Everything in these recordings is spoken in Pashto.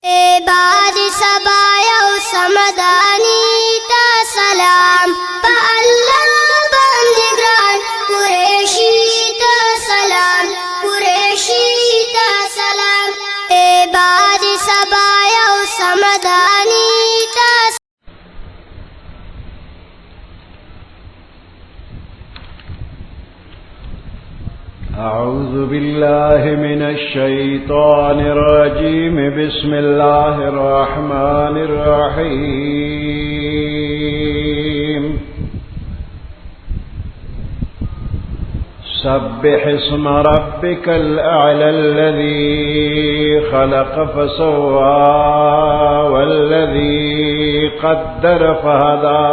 بعد سبايا وسمداني تا سلام فالله بندگران قریشی تا سلام قریشی تا سلام بعد سبايا وسمداني تا أعوذ بالله من الشيطان الرجيم بسم الله الرحمن الرحيم سبح اسم ربك الأعلى الذي خلق فسوى والذي قدر فهدى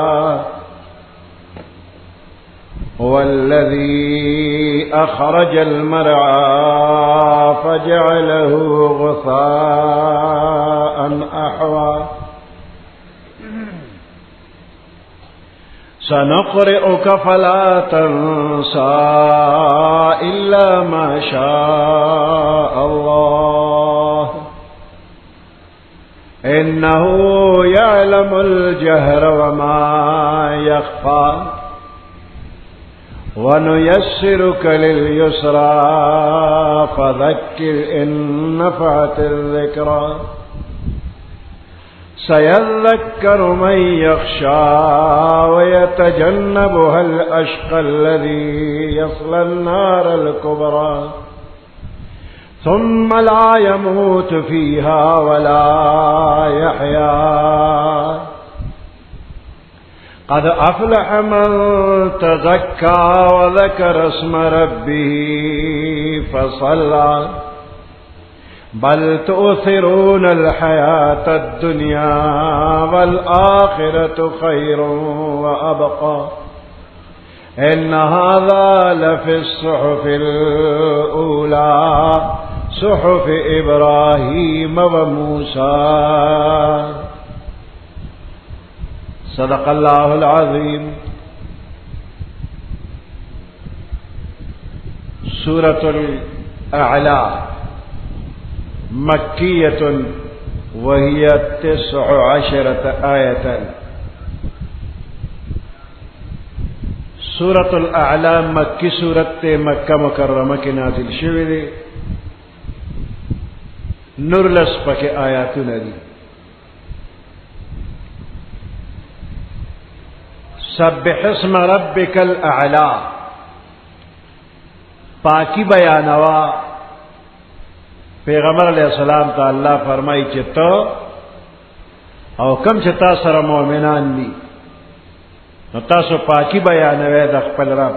والذي أخرج المرعى فجعله غثاء أحوى سنقرئك فلا تنسى إلا ما شاء الله إنه يعلم الجهر وما يخفى ونيسرك لليسرى فذكر إن نفعت الذكرى سيذكر من يخشى ويتجنبها الأشقى الذي يصلى النار الكبرى ثم لا يموت فيها ولا يحيا قد أفلح من تزكى وذكر اسم ربه فصلى بل تؤثرون الحياة الدنيا والآخرة خير وأبقى إن هذا لفي الصحف الأولى صحف إبراهيم وموسى صدق الله العظيم. سورة الأعلى مكية وهي 19 آية. سورة الأعلى مكي سورة مكة مكرمة کی نازل شوی دی. نورلس پک آیاتونه دي. سبح اسم ربك الاعلى پاکی بیانوا پیغمبر علیہ السلام تا اللہ فرمائی چې تو او کم چې تا سره مؤمنان دي نو تاسو پاکی بیانوي د خپل رب.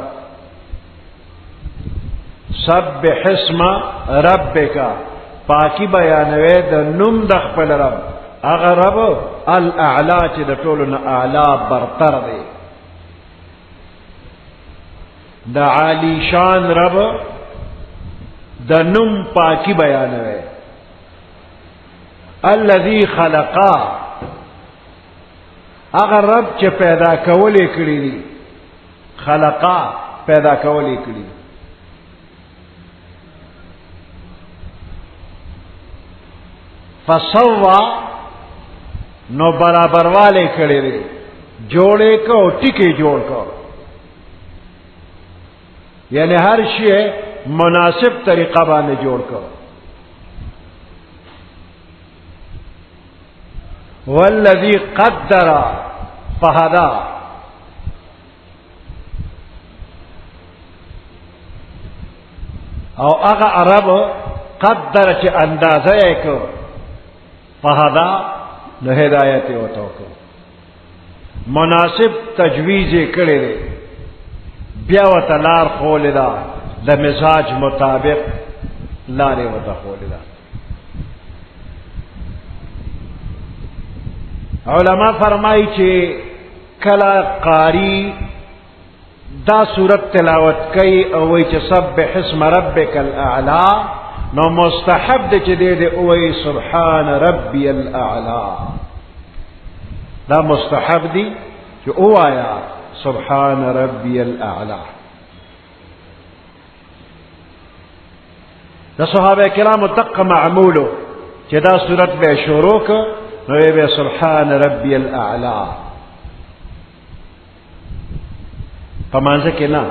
سبح اسم ربک پاکی بیانوي د نوم د خپل رب. هغه رب الاعلى چې د ټولو نه اعلی برتر دی. د عالی شان رب د نوم پاکی بیانوي. الذي خلقا هغه رب چې پیدا کولې کړی دي. خلقا پیدا کولې کړی. فسوا نو برابر والے کړی دي. جوړې کو ټکی جوړ کو یعنی ہر شی مناسب طریقہ باندې جوړ کو. والذی قدر فهدى او هغه عرب قدر چې اندازه یې کو فهدى نو هدایت یې وته کو. مناسب تجویز یې کړی دی. بیا وته لار خولې ده د مزاج مطابق لارې وته خولې ده. علماء فرمایي چې کله قاری دا صورت تلاوت کوي او وایي چې سبح اسم ربک الاعلى نو مستحب دی چې دې وایي سبحان ربي الاعلى. دا مستحب دی چې اوایا سبحان ربي الاعلى. د صحابه کرامو دقه معمولو چې دا صورت به شروع ک نو به سبحان ربي الاعلى په مانځه کې نه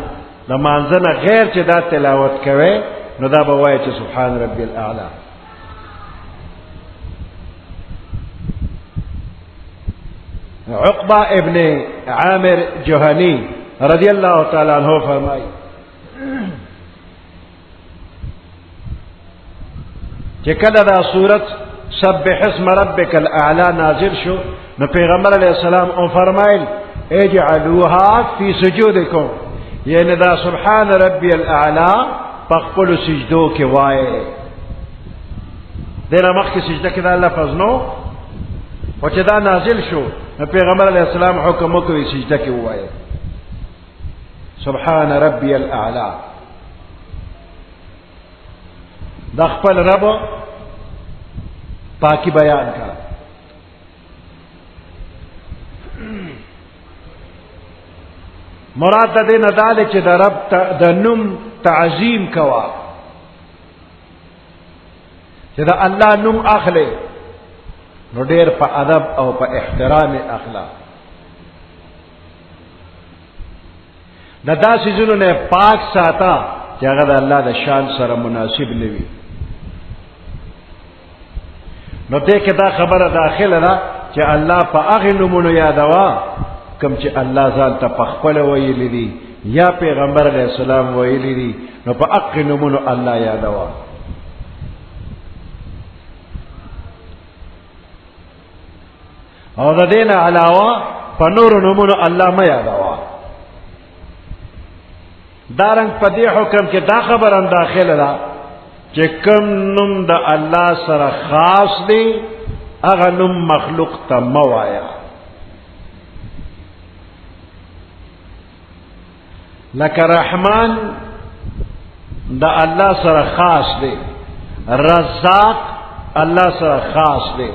د مانځه نه غیر چې دا تلاوت کوي نو دا به وایي چې سبحان ربي الاعلى. عقبہ ابن عامر جوہنی رضی اللہ تعالی عنہ فرمائی کہ کله دا سورت سبح اسم ربک الاعلى نازل شو نو پیغمبر علیہ السلام او فرمایل اجعلوها فی سجودکم، یعنی دا سبحان ربی الاعلى پخپل سجدو کې وایي. دینا مخکې سجده کې دا لفظ نو او چې دا نازل شو نو پیغمبر علیہ السلام حکم وکړي سجده کې وایي سبحان ربی الاعلى. دا خپل رب پاکی بیان کا. مراد د دې نه دا چې د رب د نوم تعظیم کوا، چې د الله نوم اخلي نو ډېر په ادب او په احترام اخلا. د داسې ځینو نه پاک ساته چې هغه د الله د شان سره مناسب نه وي. نو دې کې دا خبره داخله ده چې الله په هغه نومونو یادوا کوم چې الله ځان ته په خپل ویلي دي یا پیغمبر علیه السلام ویلي دي، نو په هغه نومونو الله یادوا. او د دې نه علاوه په نورو نومونو الله ما یادوا. دارنګ په دې حکم کې دا خبره داخله ده چې کوم نوم د الله سره خاص دی هغه نوم مخلوق ته مه وایه. لکه رحمان د الله سره خاص دی، رزاق الله سره خاص دی،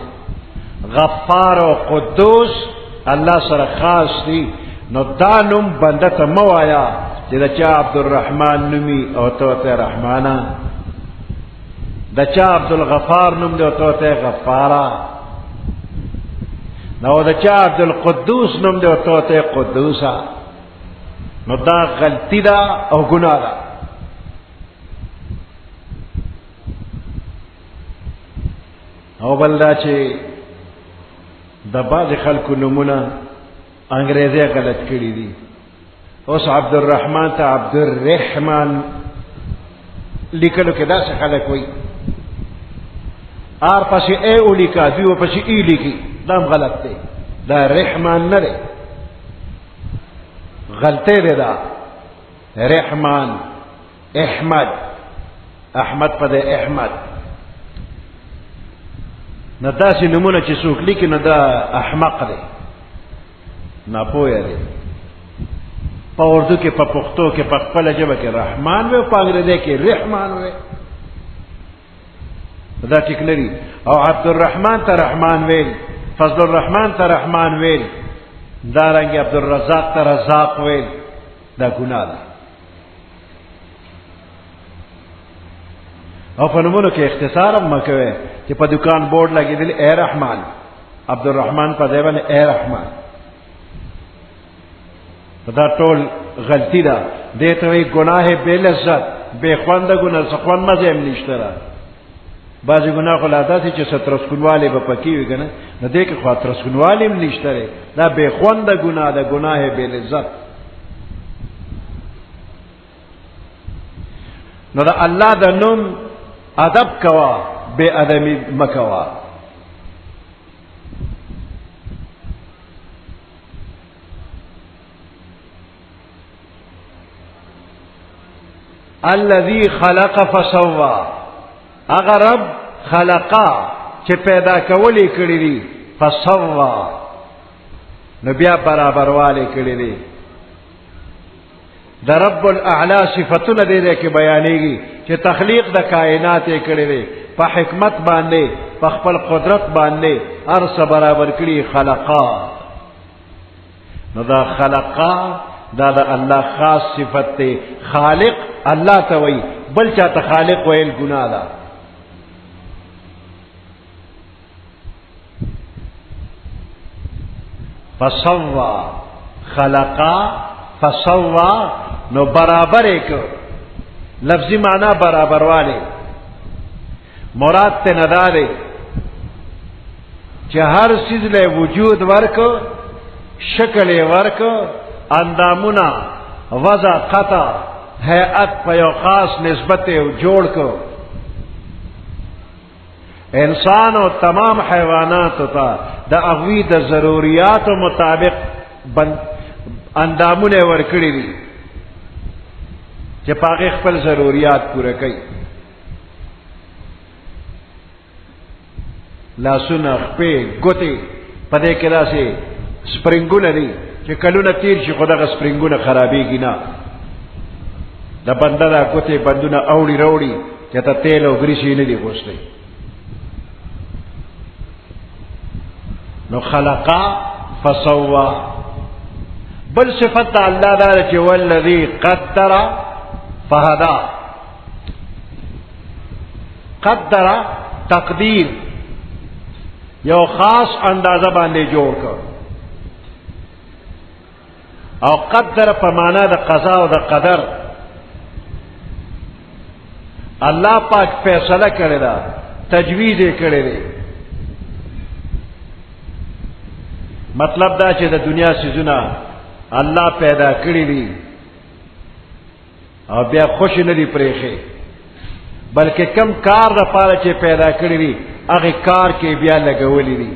غفار او قدوس الله سره خاص دی. نو دا نوم بنده ته مه وایه چې د چا عبدالرحمن نومي او ته رحمانه، د چا عبدالغفار نوم دی او ته غفاره، نو د چا عبدالقدوس نوم دی او ته قدوسه. نو دا غلطی ده او ګناه ده. او بل دا چې د بعض خلکو نومونه انګریزي غلط کړي دي. اوس عبدالرحمن ته عبدالرحمن لیکلو کې داسې خلک وایي آر پسې اے او لیکا دوی و پسې ای لیکي، دا هم غلط دی. دا رحمان نه دی، غلطی دی. دا رحمان احمد، احمد په دی احمد. نه داسې نومونه چې څوک لیکي نو دا احمق دی، ناپوهه دی. په اردو کې په پښتو کې په خپله ژبه کې رحمان وي او په انګریزي کې رحمان وي، دا ټیک نه دي. او عبدالرحمن ته رحمان ویل، فضل الرحمن ته رحمان ویل، دارنګه عبدالرزاق ته رزاق ویل، دا ګناه ده. او په نومونو کې اختصار هم مه کوئ چې په دکان بورډ لګېدلی اے رحمان، عبدالرحمن په ځای باندې اے رحمان. دا ټول غلطی ده. دې ته وایي ګناه بې لذت، بې خونده ګناه، څه خوند مزه هم نشته ده. بعضې ګناه خو لا داسې چې څه ترسکونوالی به پکې وي که نه، نو دې کې خو ترسکونوالی هم نشته دی. دا بې خونده ګناه ده، ګناه بې لذت. نو د الله د نوم ادب کوا، بې ادبي مه کوه. الذي خلق فسوى، اگر رب خلقا چې پیدا کولی کړی دي، فسوى نو بیا برابر والی کړی دي. د رب الاعلی صفتونه دې کې بیانېږي چې تخلیق د کائنات یې کړی دی، په حکمت باندې، په خپل قدرت باندې هر څه برابر کړي. خلقا نو دا خلقا دا د الله خاص صفت دی. خالق الله ته وایي، بل چاته خالق ویل ګناه ده. فسوا، خلقا فسوا، نو برابر ایک لفظی معنی برابر والے مراد تے ندارے کہ ہر چیز لے وجود ورک، شکل ورک، اندامنا وضع قطع حیات پیو خاص نسبت جوڑ کو انسان و تمام حیوانات تا دا اغوی دا ضروریات و مطابق اندامون ورکڑی دی چه پاقی خپل ضروریات پورا کئی لاسون خپے گوتے پدے کلا سے سپرنگون دی چه کلون تیر شی خدا غا سپرنگون خرابی گی نا دا بنده دا گوتے بندون اوڑی روڑی چه تا تیل و گریسی ندی خوستے نو خلقا فسوا بل صفت اللہ دار چه والذی قدر فہدا قدر تقدیر یو خاص اندازہ باندے جوڑ کر او قدر پمانا دا قضاء و دا قدر اللہ پاک فیصلہ کرے دا تجویز کرے دے مطلب دا چې د دنیا سيزونه الله پیدا کړی دي او بیا خوش نه دي پرېخي بلکې کم کار د پاره چې پیدا کړی دي هغه کار کې بیا لګولې دي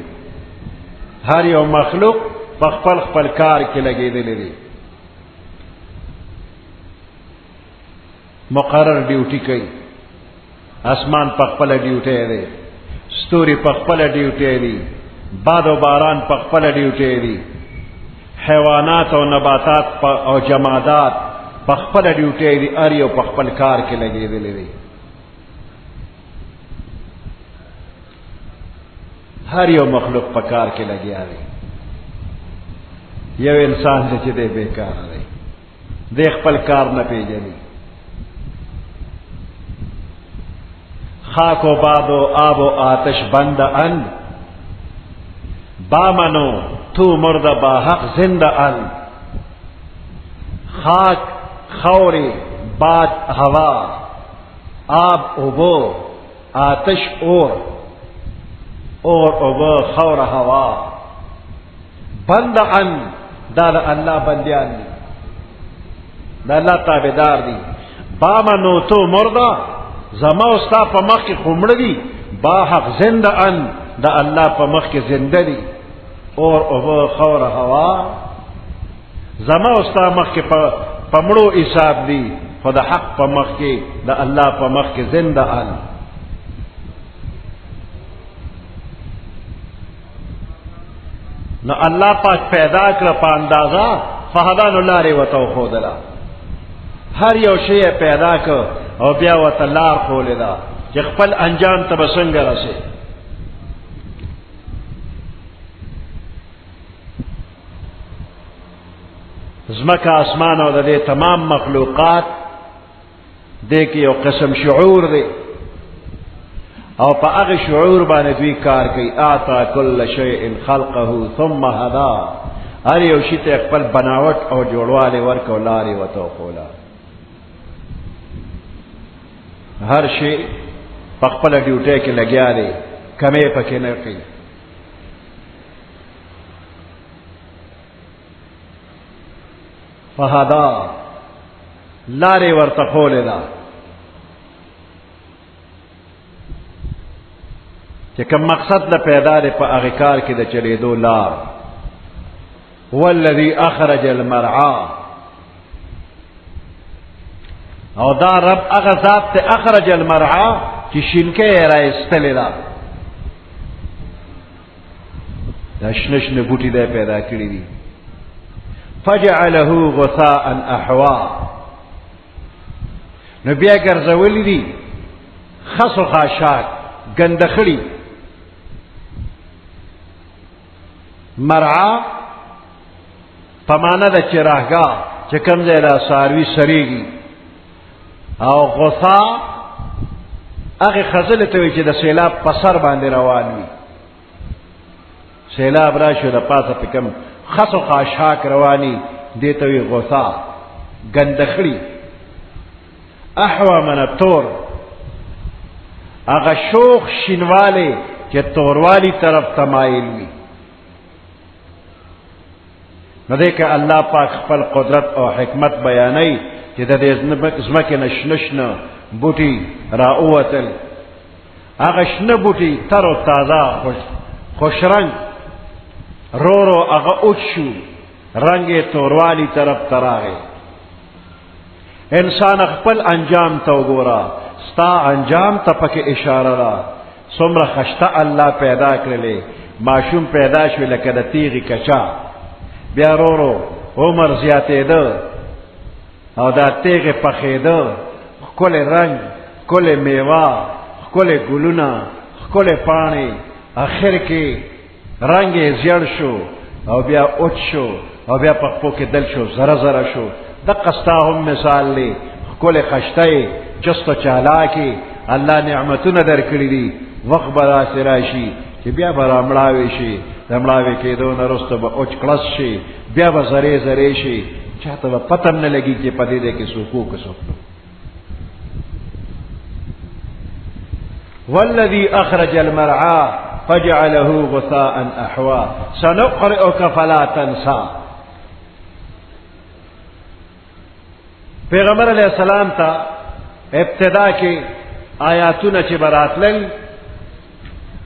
هر یو مخلوق په خپل خپل کار کې لګېدلی دي مقرر ډیوټي کوي اسمان په خپل ډیوټي دی ستوري په خپل ډیوټي دي باد و باران پا خپل ڈیوٹے دی حیوانات و نباتات او جمادات پا خپل ڈیوٹے دی اری و پا خپل کار کے لگے دلے دی ہر یو مخلوق پا کار کے لگے آدھی یو انسان سے چی دے بیکار دی دے خپل کار نہ پی جنی خاک و باد و آب و آتش بند ان بامنو تو مرد با حق زندہ ان خاک خوری باد ہوا آب ابو آتش اور ابو خور ہوا بند ان دال اللہ بندیان دی دا اللہ تابدار دی بامنو تو مردا زما استا پا مخ کی خمڑ دی با حق زندہ ان دا اللہ پا مخ کی زندہ دی اور ابو خور ہوا زما استا مخ کے پمڑو حساب دی خدا حق پا مخ کے دا اللہ پا مخ کے زندہ ان نہ اللہ پاک پیدا کر پا اندازہ فہدا نو لارے وطو خودلا ہر یو شیع پیدا کر او بیا وطا لار خولے دا چی خپل انجام تبسنگ رسے زمکہ آسمان او دے تمام مخلوقات دے کی او قسم شعور دے او پا اغ شعور بانے دوی کار کی آتا کل شیئن خلقہ ثم ہدا ہر یو شیط اقبل بناوٹ او جوڑوالے ورک او لارے و توقولا ہر شیء پخپل ڈیوٹے کے لگیا دے کمے پکے نرکی فہدا لارے ورتخولے دا کہ کم مقصد دا پیدا دے پا اغکار کی دا چلے دو لار والذی اخرج المرعا او دا رب اغذات تے اخرج المرعا کی شنکے رائستلے دا شنشن بوٹی دے پیدا کری دی فجعله غثاء احوا نبیا گرزولی دی خس و خاشاک گندخڑی مرعا پمانا دا چراہگاہ چکم زیلا ساروی سریگی او غثاء اغی خزلتوی چی دا سیلاب پسر باندے روانوی سیلاب راشو دا پاسا پکم خس و خاشاک روانی دیته وی غوثا گندخړي احوا من التور اغه شوخ شینواله چې توروالی طرف تمایل وي نو دې کې الله پاک خپل قدرت او حکمت بیانوي چې د دې زمکه نشنشنه بوټي راوتل هغه شنه بوټي تر او تازه خوش رنگ رو رو هغه اوچو رنگ توروالی طرف تراغه انسان خپل انجام ته وګورا ستا انجام ته پکې اشاره را څومره خشته الله پیدا کړلې معشوم پیدا شو لکه د تیغی کچا بیا رو عمر زیاتې ده او دا تیغ پخېده خپل رنگ خپل میوه خپل ګلونه خپل پانی اخر کې رنگ زیړ شو او بیا اوچ شو او بیا پخپو کې دل شو زره زره شو د قستا هم مثال لی خپل خشته چست چالاکی الله نعمتونه درکړي دي وخت برا سراشي چې بیا برا مړاوي شي مړاوي کېدو نه رسته به اوچ کلاس شي بیا به زره زره شي چاته به پتن نه لګي چې پدې دې کې سوکو کو سوکو والذي اخرج المرعى فجعله غثاء احوا سنقرئك فلا تنسى پیغمبر علیہ السلام تا ابتدا کې آیاتونه چې براتلل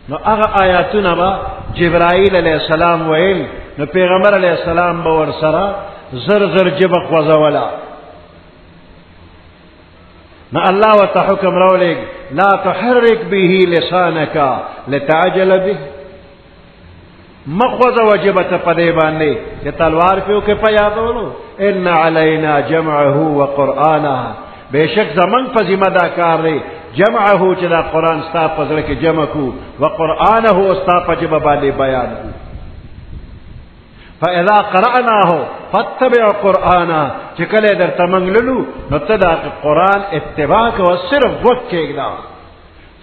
نو هغه آیاتونه با جبرائیل علیہ السلام ویل نو پیغمبر علیہ السلام به ور سره زر زر جبه خوځولا نو الله وت حکم راولې لا تحرك به لسانك لتعجل به مخوض وجبت پدې باندې چې تلوار پیو کې پیادولو ان علينا جمعه وقرانه بشک زمن په ذمہ دا کار دی جمعه چې دا قران ستا په ځل کې جمع کو وقرانه ستا په جبه باندې بیان کو فاذا قراناه فاتبع قرانه چې کله درته منګللو نو ته دا قران اتباع کو صرف وخت کېږي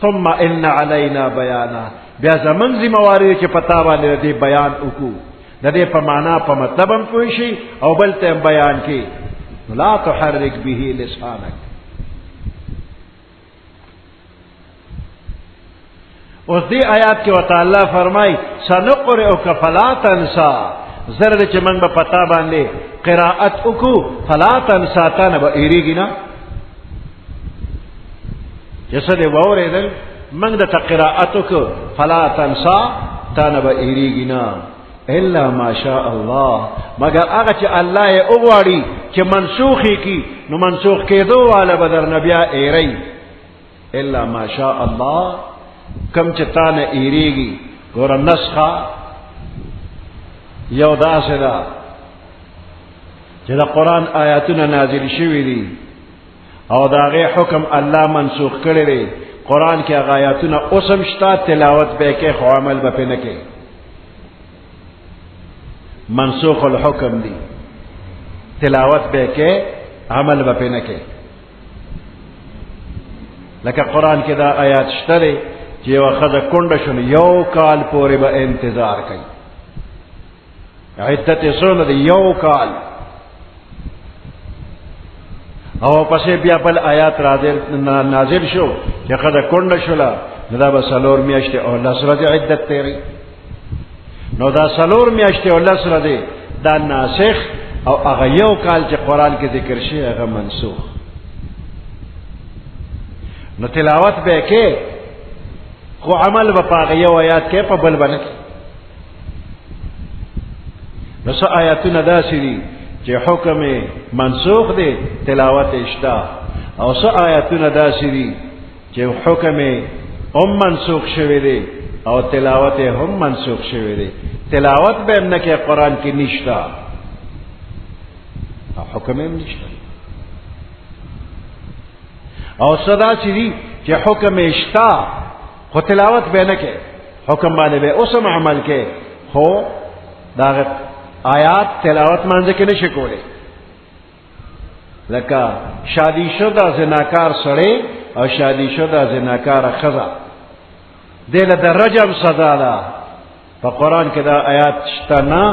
ثم ان علينا بيانا بیا زمن ذمہواری چې پتا باندې دې بیان وکړو د دې په معنا په مطلب هم پوه شي او بل ته بیان کې لا تحرك به لسانك اوس دې آیات کې وتعالى فرمای سنقرئك فلا تنسى زرد چې موږ په پتا باندې قراءت وکړو فلا تنسى تنه به ایریږي نه جسد ووریدل من د قراءت کو فلا تنسى تنبا ایریگنا الا ما شاء الله مگر هغه چې الله یې اوغواړي چې منسوخي کی نو منسوخ کېدو والا بدر نبیا ایری الا ما شاء الله کم چې تانه ایریږي ګور نسخه یو داسې ده چې د قران آیاتونه نازل شوي دي او داغه حکم الله منسوخ کړی دی قرآن کې آیاتونه اوسم شتا تلاوت به کې خو عمل به پنه کې منسوخ الحکم دی تلاوت به کې عمل به پنه کې لکه قرآن کې دا آیات شته چې واخذ کونډه شون یو کال پورې به انتظار کوي عدت سونه دی یو کال او پسې بیا بل آیات نازل شو چې قد کونډه شولا دا به سلور میاشتې او لسره عدت تیری نو دا سلور میاشتې او لسره دی دا ناسخ او هغه یو کال چې قران کې ذکر شي هغه منسوخ نو تلاوت به کې خو عمل به پاغه یو آیات کې په بل باندې نو څه آیاتونه داسې دي چې حکم منسوخ دی تلاوت اشتا او څه آیاتونه داسې دي چې حکم هم منسوخ شوی دی او تلاوت هم منسوخ شوی دی تلاوت به نه کې قران کې نشتا او حکم هم نشتا او صدا چې چې حکم اشتا خو تلاوت به نه کې حکم باندې به اوسم عمل کې خو دا آیات تلاوت مانځ کې نشي کولای لکه شادي شده زناکار سړی او شادي شده زناکار خزا دله د رجم سزا ده په قرآن کې دا آیات شته نه،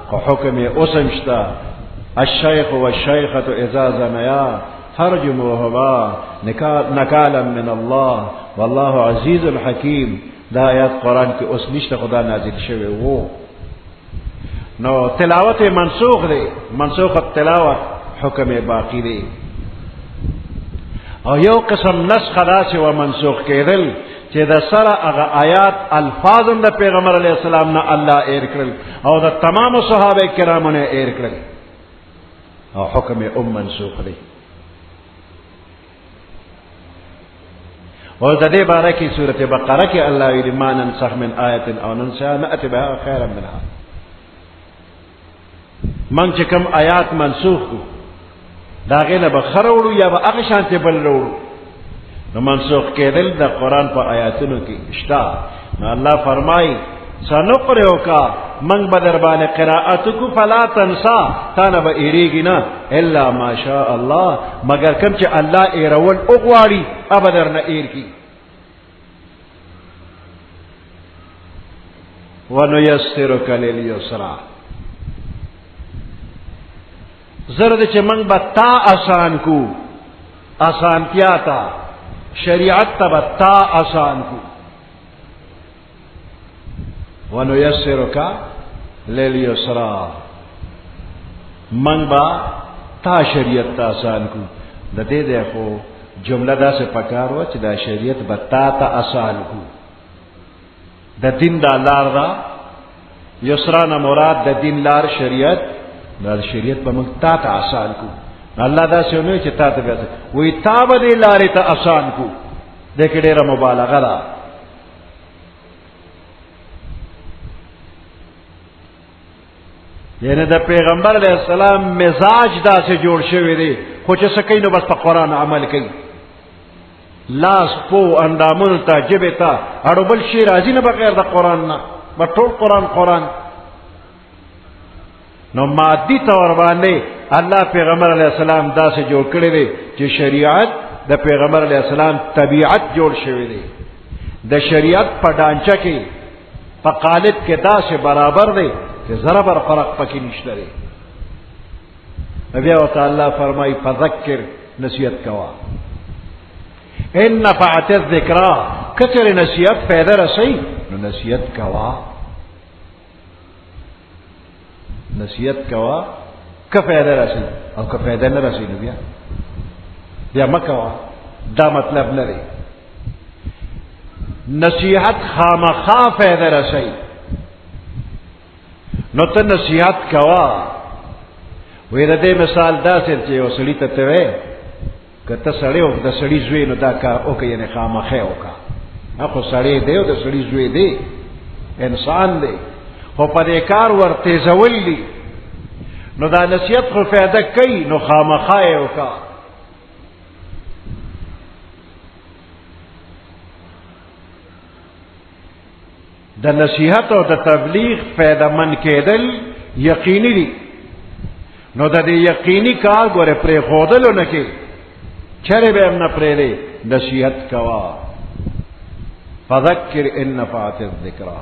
خو حکم یې اوسم شته. الشیخ والشیخة اذا زنیا فارجموهما نکالا من الله والله عزیز الحکیم. دا آیات قرآن کې اوس نشته، خدا نازل شوی وو. نو تلاوت منسوخ دی، منسوخ التلاوت، حکم باقی دی. او یو قسم نسخ داسې و منسوخ کېدل چې د سره هغه آیات الفاظ د پیغمبر علیه السلام نه الله ایر کړل او د تمام صحابه کرامو نه ایر کړل، او حکم یې منسوخ دی. او د دې باره کې سورۃ بقره کې الله ویلي ما ننسخ من آیة او ننسها نأتي بها خیرا منها. من چې کوم آیات منسوخ کو دا غینه به خروړو یا به هغه شانته بل وروړو. نو منسوخ کېدل د قرآن په آیاتونو کې شته. نو الله فرمایي سنقرئک من بدر باندې قرائت کو فلا تنسا، تانه به ایریږي نه الا ما شاء الله، مگر کوم چې الله ایرول اوغواړي ابدر نه ایر کی. ونيسرک لليسرى، زرد چې من به تا آسان کو، آسانتیا تا شریعت تا به تا آسان کو. ونيسرک لليسرى، من با تا شریعت تا آسان کو. د دې خو جمله دا سے پکار و چې دا شریعت به تا آسان کو. د دین دا لار دا یسرا نه مراد د دین لار شریعت، دا شریعت به موږ تا آسان کو. الله دا څه چې تا ته بیا وی تا به دې لارې ته آسان کو. د کې ډېره مبالغه ده. یعنی د پیغمبر علیہ السلام مزاج دا سے جوړ شوی دی، خو چې سکه نو بس په قرآن عمل کوي. لاس پو اندامونو ته جبه ته اړو بل شي راځي نه بغیر د قرآن نه، په ټول قرآن. نو مادي طور باندې الله پیغمبر علیہ السلام دا سے جوړ کړی دی چې شریعت د پیغمبر علیہ السلام طبیعت جوړ شوی دی. د شریعت په ډانچه کې په قالب کې دا سے برابر دی کہ ذرا بر فرق پکی نشته دی. بیا تعالی فرمای فذکر، نصیحت کوا. ان نفعت الذکرى، کچر نصیحت فائدہ رسی نو نصیحت کوا. نصیحت کوا که فائدہ رسی، او که فائدہ نه رسی نو بیا مکوا. دا مطلب نه دی. نصیحت خامخا فائدہ رسی، نو ته نصیحت کوا. وې د دې مثال داسې چې یو سړي ته ته وې کته سړی او د سړي زوی نو دا کار او کې نه خامخې وکا. اخو سړی دی او د سړي زوی دی، انسان دی، خو په دې کار ورته زول دی. نو دا نصیحت خو فائدہ کوي، نو خامخې وکا. د نصیحت او د تبلیغ فائدہ من کېدل یقیني دي. نو د دې یقیني کار ګوره پرې خودلو نه کې چره به نه پرې دی. نصیحت کوا. فذکر ان نفعت الذکرى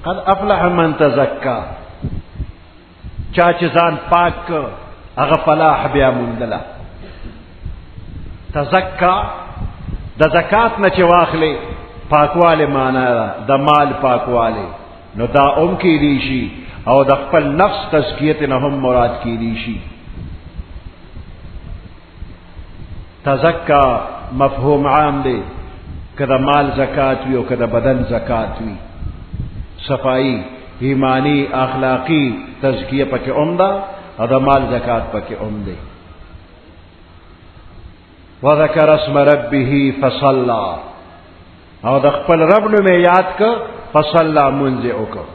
قد افلح من تزکا، چا چې ځان پاک هغه فلاح بیا موندله. تزکا د زکات نه چې واخلې پاکواله معنا ده د مال پاکواله، نو دا کې دی شي او د خپل نفس تزکیه نه هم مراد کې دی شي. تزکا مفهوم عام دی، کدا مال زکات وی او کدا بدن زکات وی. صفائی ایمانی اخلاقی تزکیه پکې عمده او د مال زکات پکې عمده. وذکر اسم ربه فصلى، او د خپل رب نوم یاد ک فصلى منځ وکړه.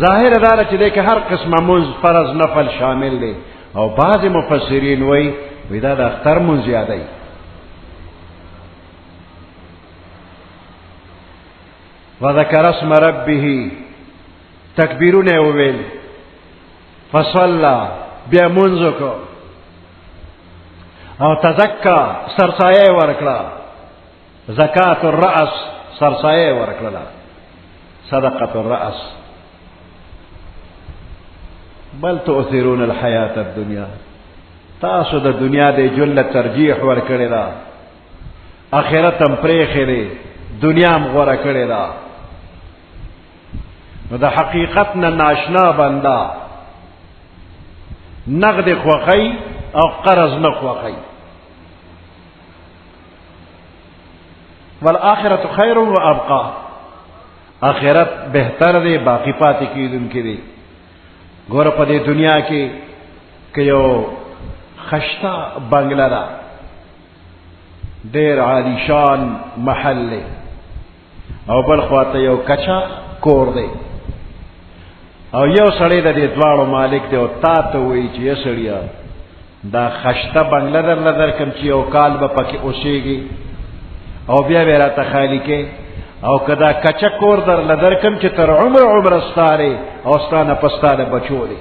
ظاهر دا چې دغه هر قسمه منځ فرض نفل شامل دی، او بعض مفسرین وایي دا د اختر منځ یادای. وذکر اسم ربه تکبیرونه وویل، فصلى بیا منځ وکړه، او تزکا سرسایه ورکړه، زکات الرأس سرسایه ورکړه صدقه الرأس. بل تؤثرون الحیات الدنیا، تاسو د دنیا د ژوند ترجیح ورکړی دا، آخرت هم پرېښی دی، دنیا هم غوره کړې ده. نو د حقیقت نه ناشنا بنده نقد خوښی او قرض نه خوښی. والآخرت خیر و ابقا، آخرت بهتر دی، باقی پاتې کیدونکی دی. ګوره په دې دنیا کې که یو خشته بنگله ده، ډېر عالیشان محل دی، او بل خواته یو کچا کور دی، او یو سړی د دې دواړو مالک دی، او تا ته وایي چې یا سړیه دا خشته بنگله درله درکړم چې یو کال به پکې اوسېږي او بیا به راته خالي کې، او که دا کچا کور درله درکړم چې تر عمر ستا دی او ستا نه په ستا د بچو دی.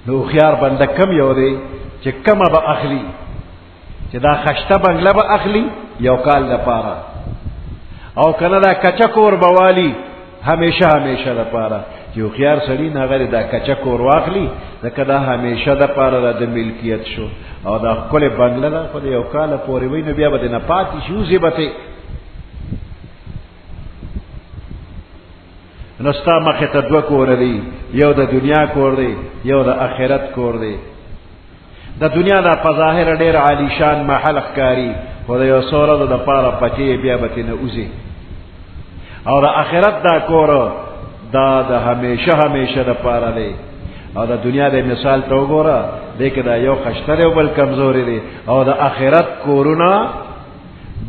نو هوښیار بنده کم یو دی چې کمه به اخلي، چې دا خشته بنگله به اخلي یو کال دپاره، او کنه دا کچا کور بوالی همیشه د پاره. چې هوښیار سړي نه هغه دا کچا کور واخلي، ځکه دا همیشه د پاره د ملکیت شو، او دا ښکلې بنګله ده خو د یو کاله پورې وي، نو بیا به دې نه پاتې شي وځې به ته. نو ستا مخې ته دوه کوره دي، یو د دنیا کور دی، یو د آخرت کور دی. د دنیا دا په ظاهره ډېر عالیشان محل ښکاري، خو د یو څو ورځو دپاره پکې بیا به ترې نه وځي. او د آخرت دا کور دا د همیشه دپاره دی. او د دنیا د مثال ته وګوره، دی که دا یو خشته دی او بل کمزوری دی، او د آخرت کورونه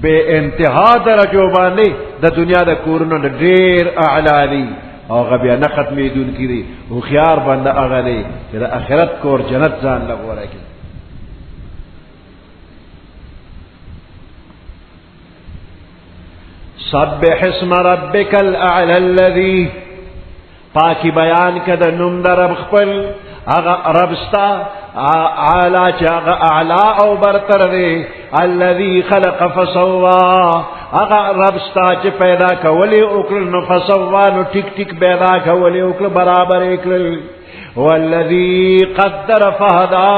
بے انتها درجو باندې د دنیا د کورونو ډېر اعلی دی، او هغه بیا نه ختمېدونکي دي. هوښیار بنده هغه دی چې د آخرت کور جنت ځان له غوره کړي. سبح اسم ربک الاعلی الذی، پاکی بیان کده نوم در رب خپل، اغا رب ستا اعلی چه اغا اعلا او برتر دی، الذی خلق فسوا، اغا رب ستا چه پیدا کولی اکل نو فسوا نو ٹک ٹک پیدا کولی اکل برابر اکل، والذی قدر فهدا،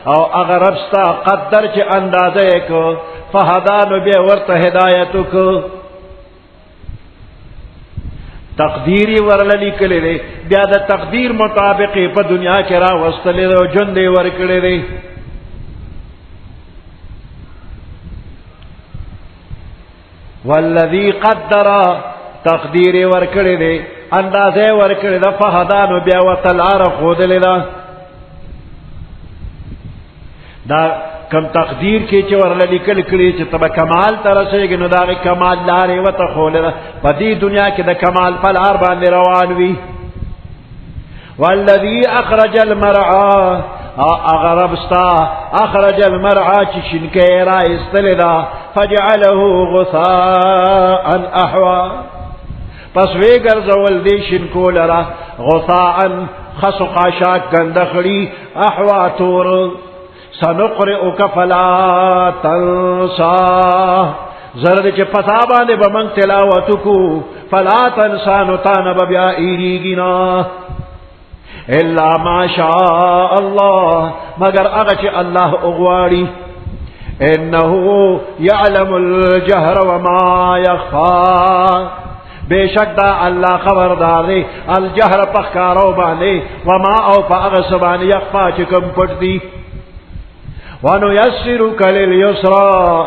او اغا رب ستا قدر چه اندازه کو، فهدا نو بیا ورت ہدایتو کو، تقدیری ورللی کلی دی، بیا د تقدیر مطابق په دنیا کې را وستلی دی او ژوند یې ورکړی دی. والذی قدر، تقدیر یې ورکړی دی، اندازه یې ورکړی ده، فهدا نو بیا ورته لاره ښودلې ده. دا کم تقدیر کې چې ورله لیکل کړي چې ته به کمال ته رسېږي، نو د هغې کمال لارې ورته ښودلې ده. په دې دنیا کې د کمال په لار باندې روان وي. والذي اخرج المرعى، هغه رب ستا اخرج المرعى چې شینکۍ یې را ایستلې ده، فجعله غثاء احوا، پس وی ګرځول دې شینکو لره غثاء خسو قاشاک ګنده خړي، احوا تور. سنقرئک فلا تنسى، زرد چې پتا باندې به موږ تلاوت کو، فلا تنسى نو تا نه به بیا ایریږي نه، الا ما شاء الله، مگر هغه چې الله وغواړي. انه يعلم الجهر وما يخفى، بیشک دا الله خبردار دی الجهر پخکارو باندې، وما او په هغه څه باندې یخفا چې کوم پټ دی. وَنُيَسِّرُكَ لِلْيُسْرَى،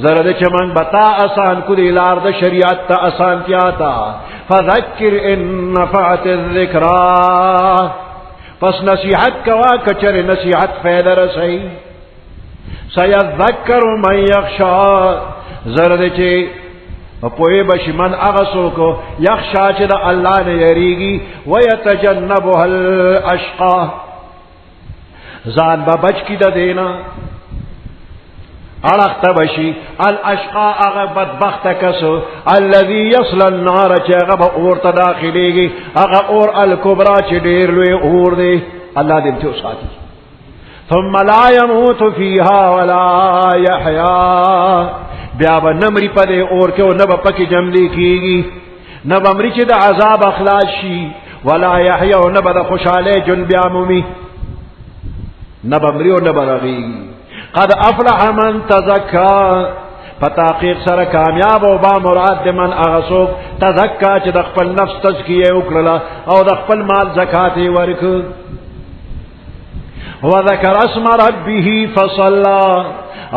زرد چې من بتا آسان کو دی لار د شریعت ته آسانتیا تا، فذکر ان نفعت الذکرى، پس نصیحت کوا کچر نصیحت فائدہ رسئی. سیذکر من یخشا، زرد چې پوی بشی من اغسو کو یخشا چې د الله نه یریږي، ویتجنبها الاشقى، زان با بچ کی دا دینا اڑخت بشی الاشقا، اغا بدبخت کسو، الذي يصل النار، چه اغا با اور تا داخلی گی، اغا اور الکبرا چه دیر لوی اور دی، اللہ دیم تیو ساتی. ثم لا يموت فيها ولا يحيا، بیا به نمری په دې اور کې او نه به پکې جملې کېږي، نه به مري چې د عذاب اخلاص شي، ولا یحیا او نه به د خوشحالۍ ژوند بیا مومي، نه به مري او نه به رغېږي. قد افلح من تزکا، په تحقیق سره کامیاب او با مراد د من هغه څوک تزکا چې د خپل نفس تزکیه وکړله او د خپل مال زکات یې ورکړ. وذکر اسم ربه فصلى،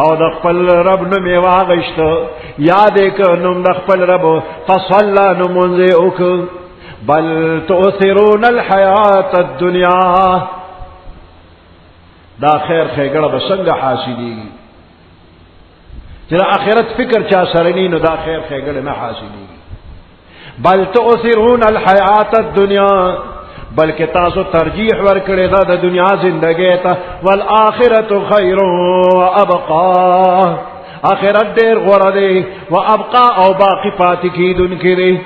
او د خپل رب نوم یې واغشت، یاد یې کړ نوم د خپل رب، فصلى نو مونځ یې وکړ. بل تؤثرون الحیات الدنیا، دا خیر ښېګړه به څنګه حاصلېږي چې د آخرت فکر چا سره نی نو دا خیر ښېګړه نه حاصلېږي. بل تؤثرون الحیات الدنیا، بلکې تاسو ترجیح ورکړی دا د دنیا زندګۍ ته، والآخرة خیر وابقا، آخرت ډېر غوره دی، وابقا او باقی پاتې کېدونکی دی.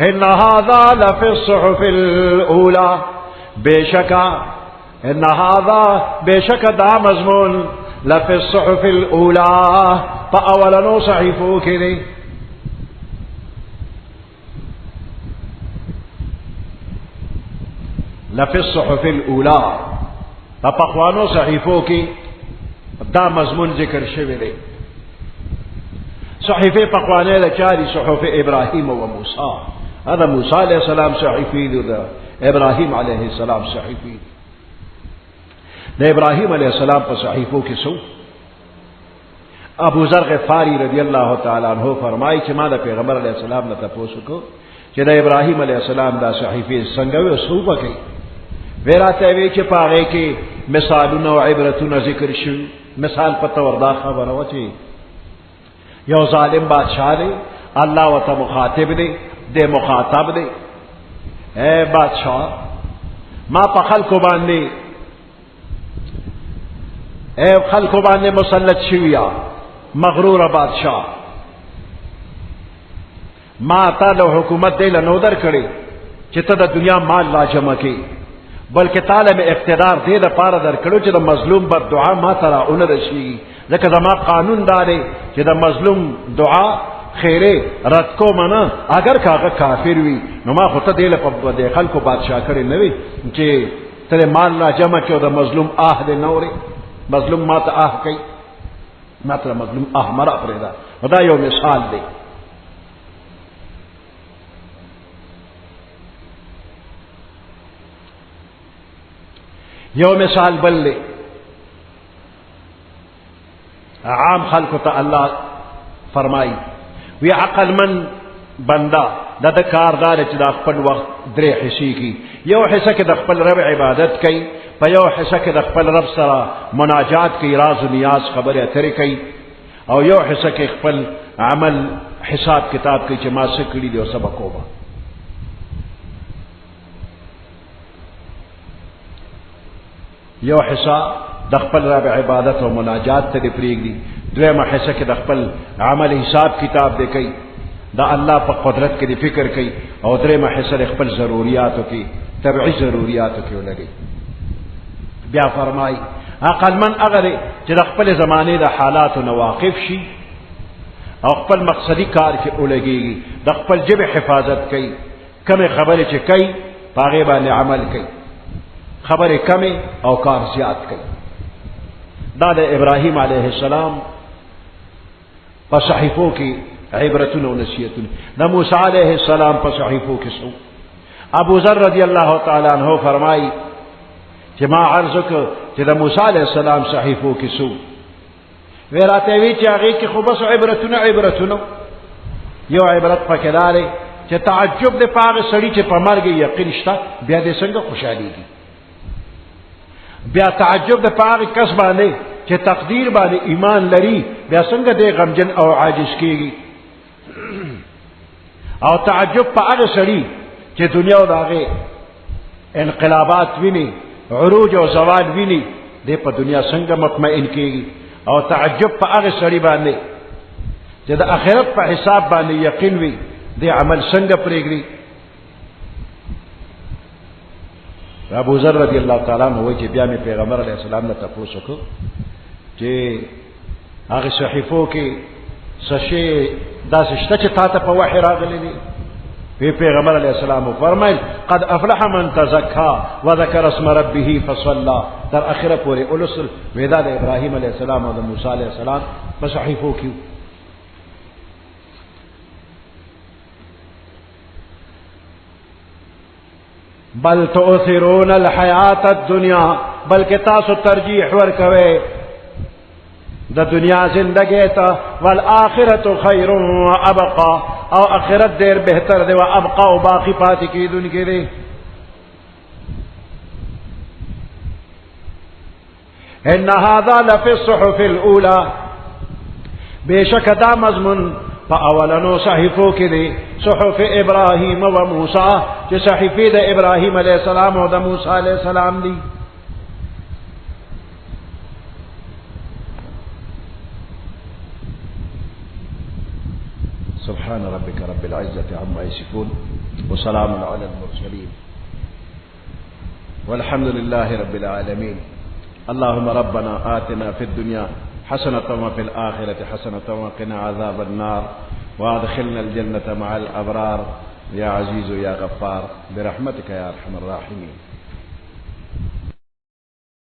ان هذا لفی الصحف الاولى، بشکا ان هذا بشکا دا مضمون لفی الصحف الاولى فاولنو صحیفو کې دی. لفی الصحف الاولى پخوانو صحیفو کې دا مضمون ذکر شوی دی. صحیفه پخوانه د چاري صحف ابراهیم و موسی، هذا موسی علیہ السلام صحیفه دی، دا ابراهیم علیہ السلام صحیفه دی. د ابراهیم علیہ السلام په صحیفو کې سو ابو ذر غفاری رضی الله تعالی عنہ فرمایي چې ما د پیغمبر علیہ السلام نه تاسو کو چې د ابراهیم علیہ السلام دا صحیفه څنګه و سو پکې ورته وی چې پاره کې مثالونه او عبرتونه ذکر شو. مثال په تور دا خبره و چې یو ظالم بادشاہ دی، الله وته مخاطب دی، د مخاطب دی، اے بادشاہ ما په خلکو باندې مسلط شویا، مغرور بادشاہ، ما تا له حکومت دی له نو در کړي چې ته د دنیا مال لا جمع کړي، بلکې تعالی می اقتدار دې د پاره در کړو چې د مظلوم بر دعا ما ترا اون رشي، ځکه زما قانون داري چې د مظلوم دعا خیره رد کو منا، اگر کاغه کافر وي نو ما خو ته دې له د خلکو بادشاہ کړي نه وي چې ته مال لا جمع کړو، د مظلوم آه دې نوري، مظلوم ما ته آه کوي، ما ته مظلوم آه مرا پرېدا. دا یو مثال دی. یو مثال بل لے عام خلق تا اللہ فرمائی وی عقل من بندہ دا دا کاردار چی دا خپل وقت درے حصی کی، یو حصہ کی دا خپل رب عبادت کی، پا یو حصہ کی دا خپل رب سرا مناجات کی، راز و نیاز خبر اتری کی، او یو حصہ کی خپل عمل حساب کتاب کی چی ما سکڑی دیو سبکو با. یو حصہ د خپل رب عبادت او مناجات ته دی پریږدي، دویمه حصہ کې د خپل عمل حساب کتاب دی کوي، د الله په قدرت کې دی فکر کوي، او دریمه حصہ د خپل ضرورتو کې، تبعی ضرورتو کې ولګي. بیا فرمای عقل من هغه دی چې د خپل زمانه د حالاتو نه واقف شي او خپل مقصدی کار کې ولګيږي، د خپل جبه حفاظت کوي، کومه خبره چې کوي پاغه باندې عمل کوي، خبر کمی او کار زیاد کئی. دا دا ابراہیم علیہ السلام پا صحیفوں کی عبرتون و نصیحتون، دا موسیٰ علیہ السلام پا صحیفوں کی سو. ابو ذر رضی اللہ تعالی عنہ فرمائی کہ ما عرضک کہ دا موسیٰ علیہ السلام صحیفوں کی سو ویراتیوی چی آگئی کی خوبس عبرتون یو عبرت پا کدارے چی تعجب دے پاگ سڑی چی پا مرگی یقینشتا بیا دے سنگا خوشحالی کی، بیا تعجب د پاره کس باندې چې تقدیر باندې ایمان لري بیا څنګه دې غمجن او عاجز کیږي، او تعجب په هغه سړي چې دنیا او داغه انقلابات ویني، عروج او زوال ویني، دې په دنیا څنګه مطمئن کیږي، او تعجب په هغه سړي باندې چې د آخرت په حساب باندې یقین وي، دې عمل څنګه پرېږدي. ابو ذر رضی اللہ تعالیٰ عنہ وی چې بیا می پیغمبر علیہ السلام نے تپوس کو چې هغه صحیفو کې سشي داسې شته چې تا ته په وحی راغلي دي؟ وی پیغمبر علیہ السلام فرمایل قد افلح من تزکا وذکر اسم ربه فصلى در اخره پوری اولسل ودا د ابراهیم علیہ السلام او د موسی علیہ السلام په صحیفو کې. بل تؤثرون الحیات الدنیا، بلکہ تاسو ترجیح ورکوي د دنیا زندگی تا، والآخرت خیر و ابقا، او آخرت دیر بہتر دے و ابقا و باقی پاتی کی دن کے دے. ان هذا لفی الصحف الاولى، بے شک دا مضمون پا اولنو صحیفو کی دے، صحف ابراہیم و موسیٰ، جو صحیفی دا ابراہیم علیہ السلام و دا موسیٰ علیہ السلام دی. سبحان ربك رب العزة عما يصفون وسلام على المرسلين والحمد لله رب العالمين. اللهم ربنا آتنا في الدنيا حسنة وفي الآخرة حسنة وقنا عذاب النار وادخلنا الجنة مع الأبرار يا عزيز يا غفار برحمتك يا أرحم الراحمين.